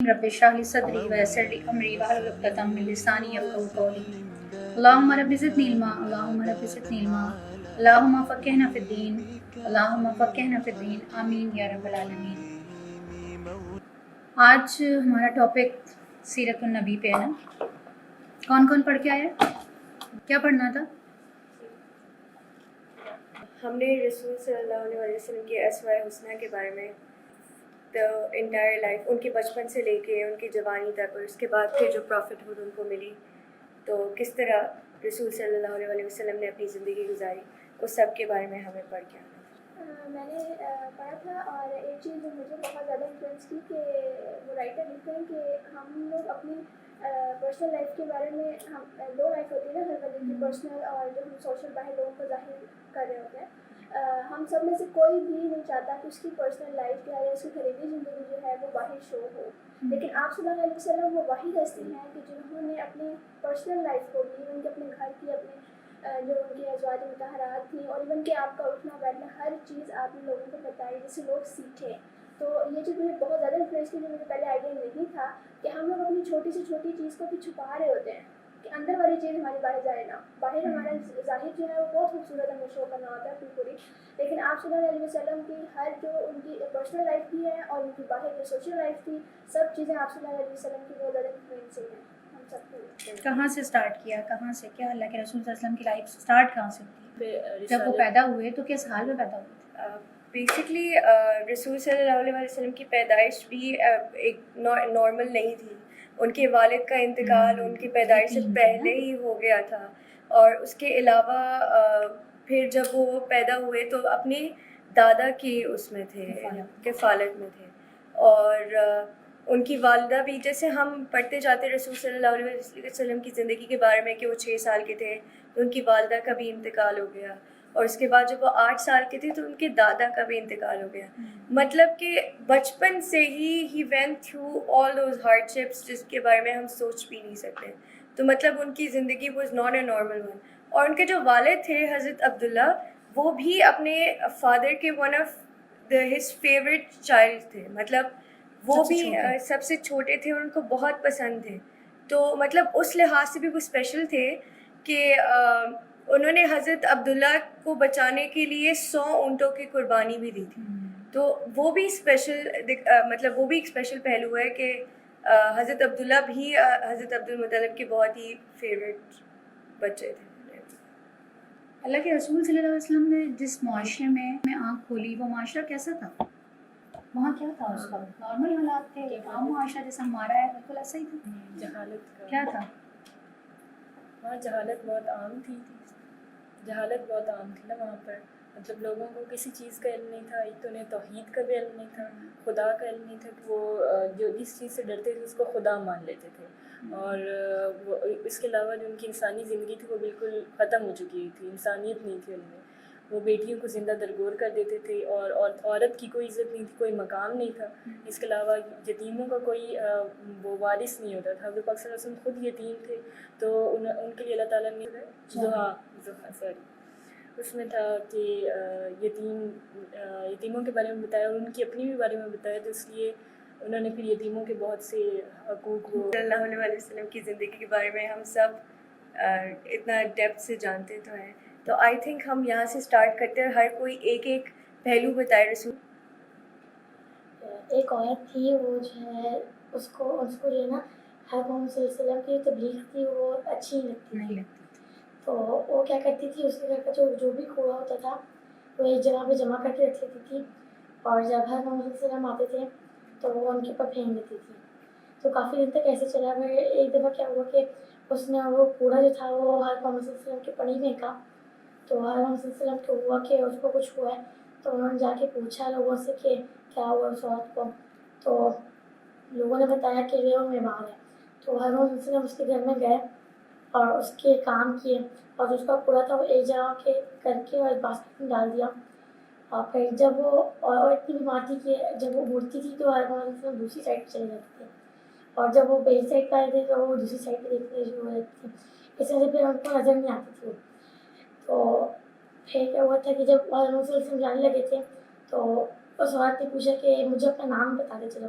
رب اشرح لي صدري ويسر لي امري واحلل عقدة من لساني يفقهوا قولي اللهم رب زدني علما اللهم رب زدني علما اللهم فقهنا في الدين اللهم فقهنا في الدين آمین یا رب العالمین۔ آج ہمارا ٹاپک سیرت النبی پہ ہے نا۔ کون کون پڑھ کے آیا؟ کیا پڑھنا تھا؟ ہم نے رسول صلی اللہ علیہ وسلم کی اسوائے حسنہ کے بارے میں انٹائر لائف، ان کے بچپن سے لے کے ان کی جوانی تک، اور اس کے بعد پھر جو پروفٹ ہوڈ ان کو ملی، تو کس طرح رسول صلی اللہ علیہ وسلم نے اپنی زندگی گزاری، اس سب کے بارے میں ہمیں پڑھ کے آنا۔ میں نے پڑھا تھا، اور ایک چیز جو مجھے بہت زیادہ انفلوئنس کی کہ وہ رائٹر لکھتے ہیں کہ ہم لوگ اپنی پرسنل لائف کے بارے میں، ہم دو لائف ہوتی ہے نا ہر بندے کی، پرسنل اور جو ہم سوشل باہر لوگوں کو ظاہر کر رہے ہوتے ہیں۔ ہم سب میں سے کوئی بھی نہیں چاہتا کہ اس کی پرسنل لائف یا اس کی گھریلو زندگی جو ہے وہ باہر شو ہو، لیکن آپ صلی اللہ علیہ وسلم وہ واحد ہستی ہیں کہ جنہوں نے اپنی پرسنل لائف کو بھی، ان کے اپنے گھر کی، اپنے جو ان کی ازواج مطہرات تھیں، اور ایون کہ آپ کا اٹھنا بیٹھنا ہر چیز آپ نے لوگوں کو بتائی جس سے لوگ سیکھیں۔ تو یہ چیز مجھے بہت زیادہ انفلوئنس کی، جو مجھے پہلے آئیڈیا نہیں تھا کہ ہم لوگ اپنی چھوٹی سے چھوٹی چیز کو بھی چھپا رہے ہوتے ہیں کہ اندر والی چیز ہماری باہر جائے نا۔ باہر ہمارا ظاہر جو ہے وہ بہت خوبصورت ہمیں شو کرنا ہوتا ہے اپنی پوری، لیکن آپ صلی اللہ علیہ وسلم کی ہر جو ان کی پرسنل لائف بھی ہے اور ان کی باہر جو سوشل لائف تھی، سب چیزیں آپ صلی اللہ علیہ وسلم کی بہت زیادہ انفلوئنسنگ ہیں ہم سب کو۔ کہاں سے سٹارٹ کیا، کہاں سے، کیا اللہ کے رسول صلی اللہ علیہ وسلم کی لائف سٹارٹ کہاں سے ہوتی؟ جب وہ پیدا ہوئے تو کس حال میں پیدا ہوئے؟ بیسکلی رسول صلی اللہ علیہ وسلم کی پیدائش بھی ایک نارمل نہیں تھی۔ ان کے والد کا انتقال ان کی پیدائش سے پہلے ہی ہو گیا تھا، اور اس کے علاوہ پھر جب وہ پیدا ہوئے تو اپنے دادا کی اس میں تھے، کفالت میں تھے، اور ان کی والدہ بھی، جیسے ہم پڑھتے جاتے رسول صلی اللہ علیہ وسلم کی زندگی کے بارے میں کہ وہ 6 سال کے تھے تو ان کی والدہ کا بھی انتقال ہو گیا، اور اس کے بعد جب وہ 8 سال کے تھے تو ان کے دادا کا بھی انتقال ہو گیا۔ مطلب کہ بچپن سے ہی went through all those hardships جس کے بارے میں ہم سوچ بھی نہیں سکتے۔ تو مطلب ان کی زندگی was not a normal one. اور ان کے جو والد تھے حضرت عبداللہ، وہ بھی اپنے فادر کے one of his favourite child تھے، مطلب وہ بھی سب سے چھوٹے تھے اور ان کو بہت پسند تھے۔ تو مطلب اس لحاظ سے بھی وہ اسپیشل تھے کہ انہوں نے حضرت عبداللہ کو بچانے کے لیے 100 اونٹوں کی قربانی بھی دی تھی۔ تو وہ بھی اسپیشل، مطلب وہ بھی ایک اسپیشل پہلو ہے کہ حضرت عبداللہ بھی حضرت عبدالمطلب کے بہت ہی فیوریٹ بچے تھے۔ اللہ کے رسول صلی اللہ علیہ وسلم نے جس معاشرے میں آنکھ کھولی، وہ معاشرہ کیسا تھا؟ وہاں کیا تھا اس وقت؟ نارمل حالات تھے، عام معاشرہ جیسا ہمارا ہے بالکل ایسا ہی تھا؟ جہالت کیا تھا وہاں؟ جہالت بہت عام تھی نا وہاں پر۔ مطلب لوگوں کو کسی چیز کا علم نہیں تھا، ایک تو انہیں توحید کا بھی علم نہیں تھا، خدا کا علم نہیں تھا کہ وہ جو جس چیز سے ڈرتے تھے اس کو خدا مان لیتے تھے، اور وہ اس کے علاوہ جو ان کی انسانی زندگی تھی وہ بالکل ختم ہو چکی تھی، انسانیت نہیں تھی ان میں۔ وہ بیٹیوں کو زندہ درگور کر دیتے تھے، اور عورت کی کوئی عزت نہیں تھی، کوئی مقام نہیں تھا۔ اس کے علاوہ یتیموں کا کوئی وہ وارث نہیں ہوتا تھا۔ حضرت پاک صلی اللہ علیہ وسلم خود یتیم تھے، تو ان کے لیے اللہ تعالیٰ نے زحا اس میں تھا کہ یتیموں کے بارے میں بتایا، اور ان کی اپنی بھی بارے میں بتایا، تو اس لیے انہوں نے پھر یتیموں کے بہت سے حقوق صلی اللہ علیہ وسلم کی زندگی کے بارے میں ہم سب اتنا ڈیپتھ سے جانتے تو ہیں، تو آئی تھنک ہم یہاں سے اسٹارٹ کرتے ہیں، ہر کوئی ایک ایک پہلو بتائے رسول۔ ایک عورت تھی، وہ جو ہے اس کو جو ہے نا حضرت محمد صلی اللہ علیہ وسلم کی تبلیغ تھی وہ اچھی نہیں لگتی تھی، تو وہ کیا کرتی تھی، اس کے گھر کا جو بھی کوڑا ہوتا تھا وہ ایک جگہ پہ جمع کر کے رکھ لیتی تھی، اور جب حضرت محمد صلی اللہ علیہ وسلم آتے تھے تو وہ ان کے اوپر پھینک دیتی تھی۔ تو کافی دن تک ایسے چلا۔ پھر ایک دفعہ کیا ہوا کہ اس نے وہ کوڑا جو تھا وہ حضرت محمد صلی اللہ علیہ وسلم کے اوپر نہیں پھینکا، تو حضرت محمد صلی اللہ علیہ وسلم کو ہوا کہ اس کو کچھ ہوا ہے، تو انہوں نے جا کے پوچھا لوگوں سے کہ کیا ہوا اس عورت کو، تو لوگوں نے بتایا کہ جو ہے وہ بیمار ہے۔ تو حضرت محمد صلی اللہ علیہ وسلم اس کے گھر میں گئے اور اس کے کام کیے، اور اس کا کوڑا تھا وہ ایک جگہ کے کر کے اور باسکٹ میں ڈال دیا، اور پھر جب وہ اور اتنی بیمار تھی کہ جب وہ اڑتی تھی تو حضرت محمد صلی اللہ علیہ وسلم دوسری سائڈ پہ چلے جاتے تھے، اور جب وہ پہلی سائڈ پہ آئے تھے تو وہ دوسری سائڈ پہ دیکھتے شروع ہو جاتی تھی، اس وجہ سے پھر ان کو نظر نہیں آتی تھی۔ تو پھر کیا ہوا تھا کہ جب حضرت محمد صلی اللہ علیہ وسلم جانے لگے تھے تو اس عورت نے پوچھا کہ مجھے اپنا نام بتا دے چلو،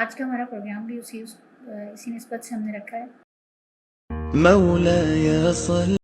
آج کا ہمارا پروگرام بھی اسی نسبت سے ہم نے رکھا ہے. مولاي صل